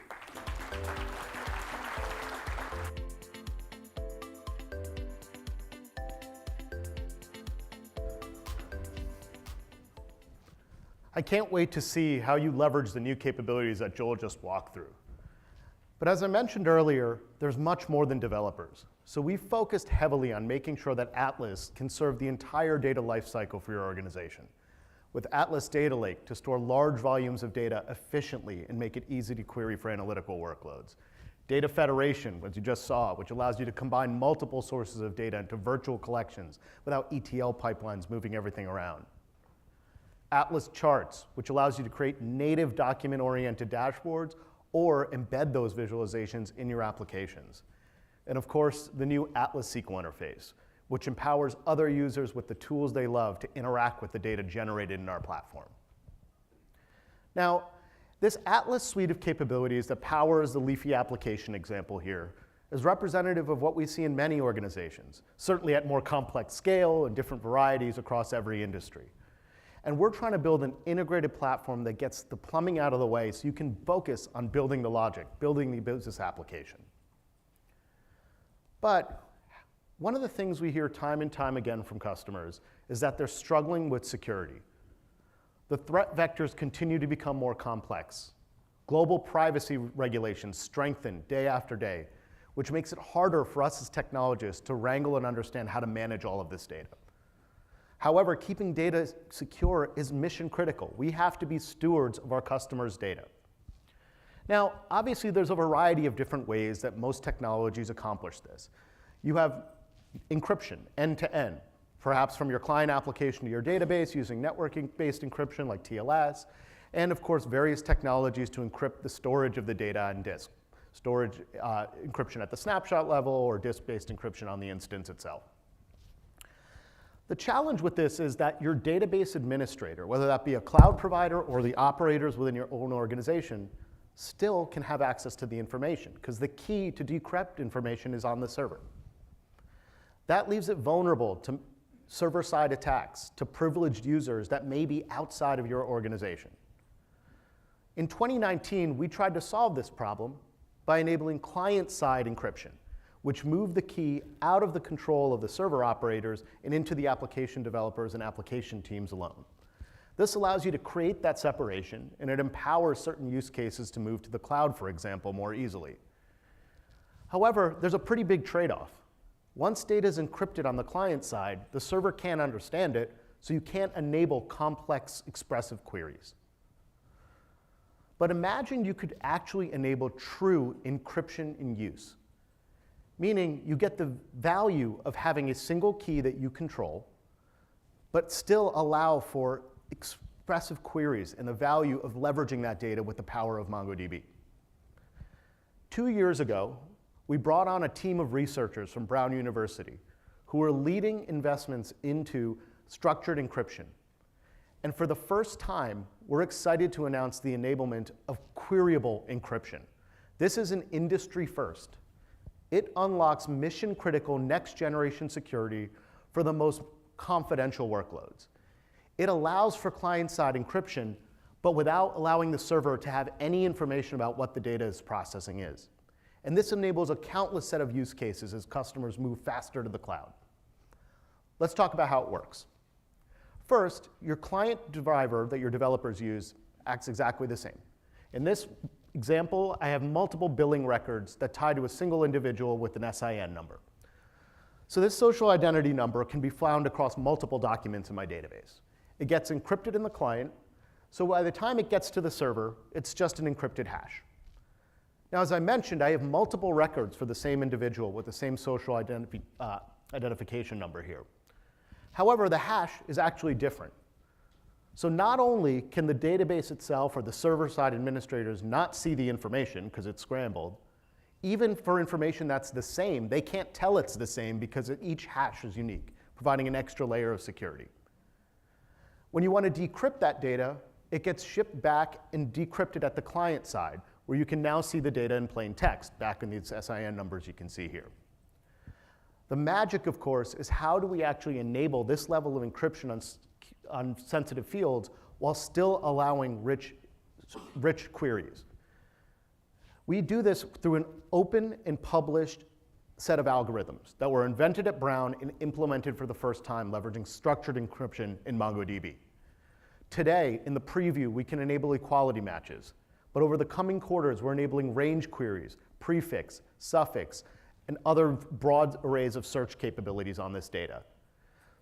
I can't wait to see how you leverage the new capabilities that Joel just walked through. But as I mentioned earlier, there's much more than developers. So we focused heavily on making sure that Atlas can serve the entire data lifecycle for your organization. With Atlas Data Lake to store large volumes of data efficiently and make it easy to query for analytical workloads. Data federation, as you just saw, which allows you to combine multiple sources of data into virtual collections without ETL pipelines moving everything around. Atlas Charts, which allows you to create native document-oriented dashboards or embed those visualizations in your applications. And of course, the new Atlas SQL interface, which empowers other users with the tools they love to interact with the data generated in our platform. Now, this Atlas suite of capabilities that powers the Leafy application example here is representative of what we see in many organizations, certainly at more complex scale and different varieties across every industry. And we're trying to build an integrated platform that gets the plumbing out of the way so you can focus on building the logic, building the business application. But one of the things we hear time and time again from customers is that they're struggling with security. The threat vectors continue to become more complex. Global privacy regulations strengthen day after day, which makes it harder for us as technologists to wrangle and understand how to manage all of this data. However, keeping data secure is mission critical. We have to be stewards of our customers' data. Now, obviously, there's a variety of different ways that most technologies accomplish this. You have encryption, end-to-end, perhaps from your client application to your database using networking-based encryption like TLS, and of course, various technologies to encrypt the storage of the data on disk. Storage encryption at the snapshot level or disk-based encryption on the instance itself. The challenge with this is that your database administrator, whether that be a cloud provider or the operators within your own organization, still can have access to the information because the key to decrypt information is on the server. That leaves it vulnerable to server-side attacks, to privileged users that may be outside of your organization. In 2019, we tried to solve this problem by enabling client-side encryption, which moved the key out of the control of the server operators and into the application developers and application teams alone. This allows you to create that separation, and it empowers certain use cases to move to the cloud, for example, more easily. However, there's a pretty big trade-off. Once data is encrypted on the client side, the server can't understand it, so you can't enable complex expressive queries. But imagine you could actually enable true encryption in use, meaning you get the value of having a single key that you control, but still allow for expressive queries and the value of leveraging that data with the power of MongoDB. 2 years ago, we brought on a team of researchers from Brown University who were leading investments into structured encryption. And for the first time, we're excited to announce the enablement of Queryable encryption. This is an industry first. It unlocks mission-critical next-generation security for the most confidential workloads. It allows for client-side encryption, but without allowing the server to have any information about what the data is processing is. And this enables a countless set of use cases as customers move faster to the cloud. Let's talk about how it works. First, your client driver that your developers use acts exactly the same. In this example, I have multiple billing records that tie to a single individual with an SIN number. So this social identity number can be found across multiple documents in my database. It gets encrypted in the client, so by the time it gets to the server, it's just an encrypted hash. Now, as I mentioned, I have multiple records for the same individual with the same social identification number here. However, the hash is actually different. So not only can the database itself or the server-side administrators not see the information because it's scrambled, even for information that's the same, they can't tell it's the same because each hash is unique, providing an extra layer of security. When you want to decrypt that data, it gets shipped back and decrypted at the client side, where you can now see the data in plain text, back in these SIN numbers you can see here. The magic, of course, is how do we actually enable this level of encryption on sensitive fields while still allowing rich queries. We do this through an open and published set of algorithms that were invented at Brown and implemented for the first time, leveraging structured encryption in MongoDB. Today, in the preview, we can enable equality matches, but over the coming quarters, we're enabling range queries, prefix, suffix, and other broad arrays of search capabilities on this data.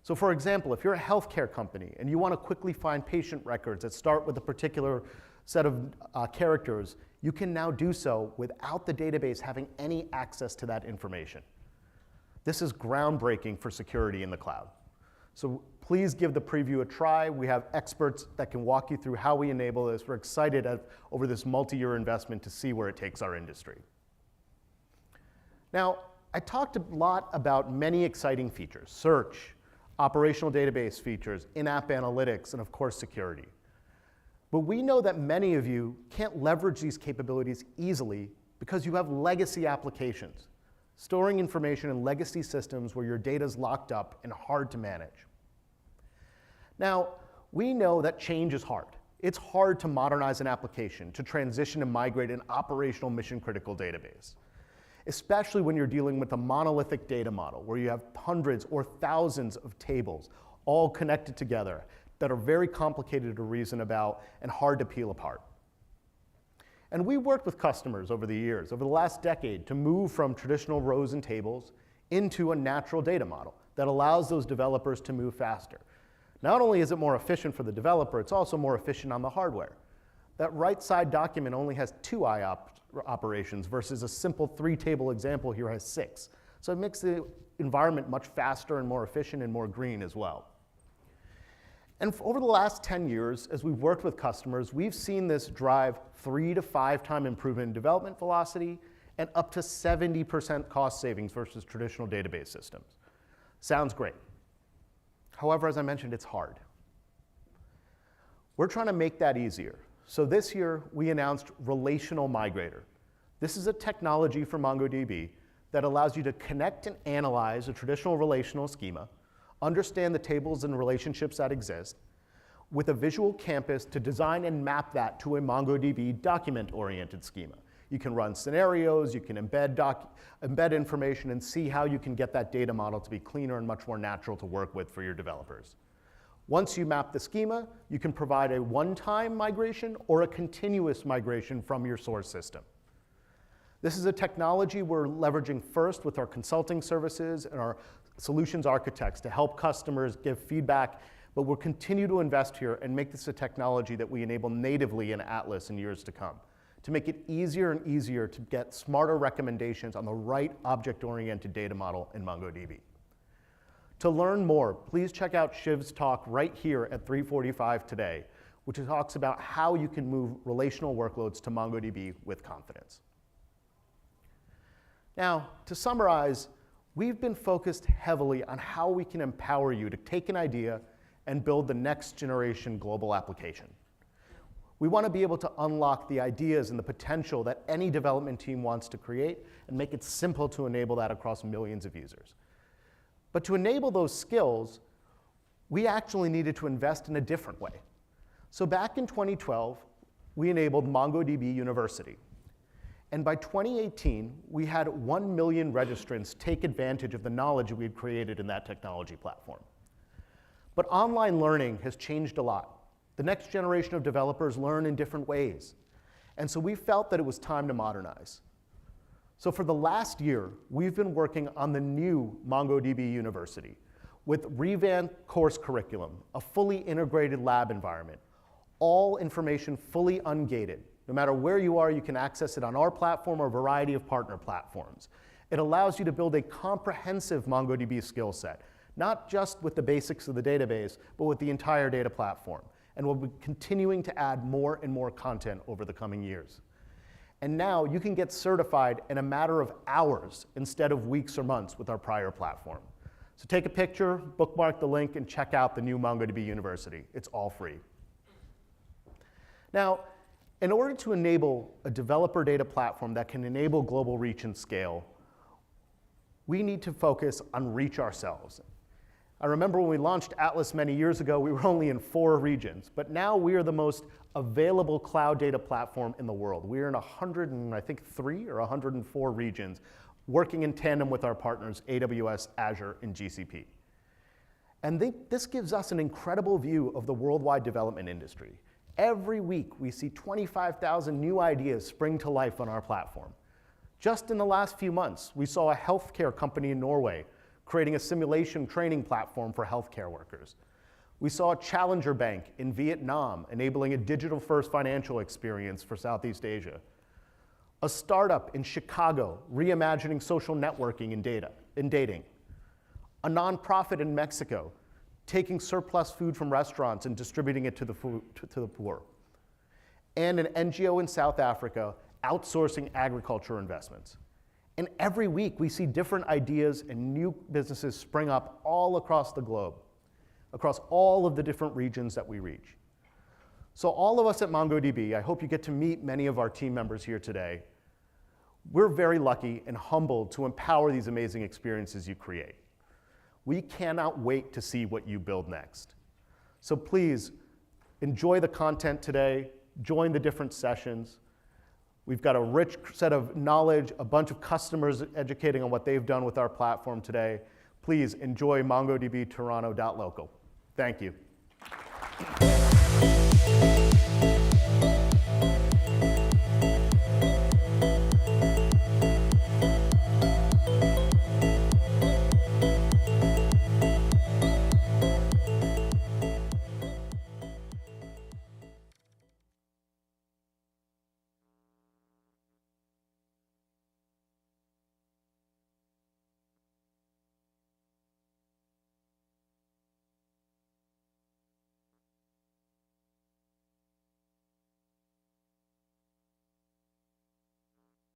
So for example, if you're a healthcare company and you want to quickly find patient records that start with a particular set of characters, you can now do so without the database having any access to that information. This is groundbreaking for security in the cloud. So please give the preview a try. We have experts that can walk you through how we enable this. We're excited over this multi-year investment to see where it takes our industry. Now, I talked a lot about many exciting features: search, operational database features, in-app analytics, and of course, security. But we know that many of you can't leverage these capabilities easily because you have legacy applications, storing information in legacy systems where your data is locked up and hard to manage. Now, we know that change is hard. It's hard to modernize an application, to transition and migrate an operational mission-critical database, especially when you're dealing with a monolithic data model where you have hundreds or thousands of tables all connected together that are very complicated to reason about and hard to peel apart. And we worked with customers over the years, over the last decade, to move from traditional rows and tables into a natural data model that allows those developers to move faster. Not only is it more efficient for the developer, it's also more efficient on the hardware. That right side document only has 2 IOP operations versus a simple 3-table example here has 6. So it makes the environment much faster and more efficient and more green as well. And over the last 10 years, as we've worked with customers, we've seen this drive 3 to 5 time improvement in development velocity and up to 70% cost savings versus traditional database systems. Sounds great. However, as I mentioned, it's hard. We're trying to make that easier. So this year, we announced Relational Migrator. This is a technology for MongoDB that allows you to connect and analyze a traditional relational schema, understand the tables and relationships that exist, with a visual campus to design and map that to a MongoDB document-oriented schema. You can run scenarios, you can embed information, and see how you can get that data model to be cleaner and much more natural to work with for your developers. Once you map the schema, you can provide a one-time migration or a continuous migration from your source system. This is a technology we're leveraging first with our consulting services and our solutions architects to help customers give feedback, but we'll continue to invest here and make this a technology that we enable natively in Atlas in years to come, to make it easier and easier to get smarter recommendations on the right object-oriented data model in MongoDB. To learn more, please check out Shiv's talk right here at 3:45 today, which talks about how you can move relational workloads to MongoDB with confidence. Now, to summarize, we've been focused heavily on how we can empower you to take an idea and build the next generation global application. We want to be able to unlock the ideas and the potential that any development team wants to create and make it simple to enable that across millions of users. But to enable those skills, we actually needed to invest in a different way. So back in 2012, we enabled MongoDB University. And by 2018, we had 1 million registrants take advantage of the knowledge we had created in that technology platform. But online learning has changed a lot. The next generation of developers learn in different ways. And so we felt that it was time to modernize. So for the last year, we've been working on the new MongoDB University with revamped course curriculum, a fully integrated lab environment, all information fully ungated. No matter where you are, you can access it on our platform or a variety of partner platforms. It allows you to build a comprehensive MongoDB skill set, not just with the basics of the database, but with the entire data platform. And we'll be continuing to add more and more content over the coming years. And now you can get certified in a matter of hours instead of weeks or months with our prior platform. So take a picture, bookmark the link, and check out the new MongoDB University. It's all free. Now, in order to enable a developer data platform that can enable global reach and scale, we need to focus on reach ourselves. I remember when we launched Atlas many years ago, we were only in 4 regions, but now we are the most available cloud data platform in the world. We are in 103 or 104 regions, working in tandem with our partners, AWS, Azure, and GCP. And this gives us an incredible view of the worldwide development industry. Every week, we see 25,000 new ideas spring to life on our platform. Just in the last few months, we saw a healthcare company in Norway creating a simulation training platform for healthcare workers. We saw a challenger bank in Vietnam enabling a digital-first financial experience for Southeast Asia. A startup in Chicago reimagining social networking and dating. A nonprofit in Mexico taking surplus food from restaurants and distributing it to the poor. And an NGO in South Africa outsourcing agriculture investments. And every week we see different ideas and new businesses spring up all across the globe, across all of the different regions that we reach. So all of us at MongoDB, I hope you get to meet many of our team members here today. We're very lucky and humbled to empower these amazing experiences you create. We cannot wait to see what you build next. So please enjoy the content today, join the different sessions. We've got a rich set of knowledge, a bunch of customers educating on what they've done with our platform today. Please enjoy MongoDB.Toronto.local. Thank you.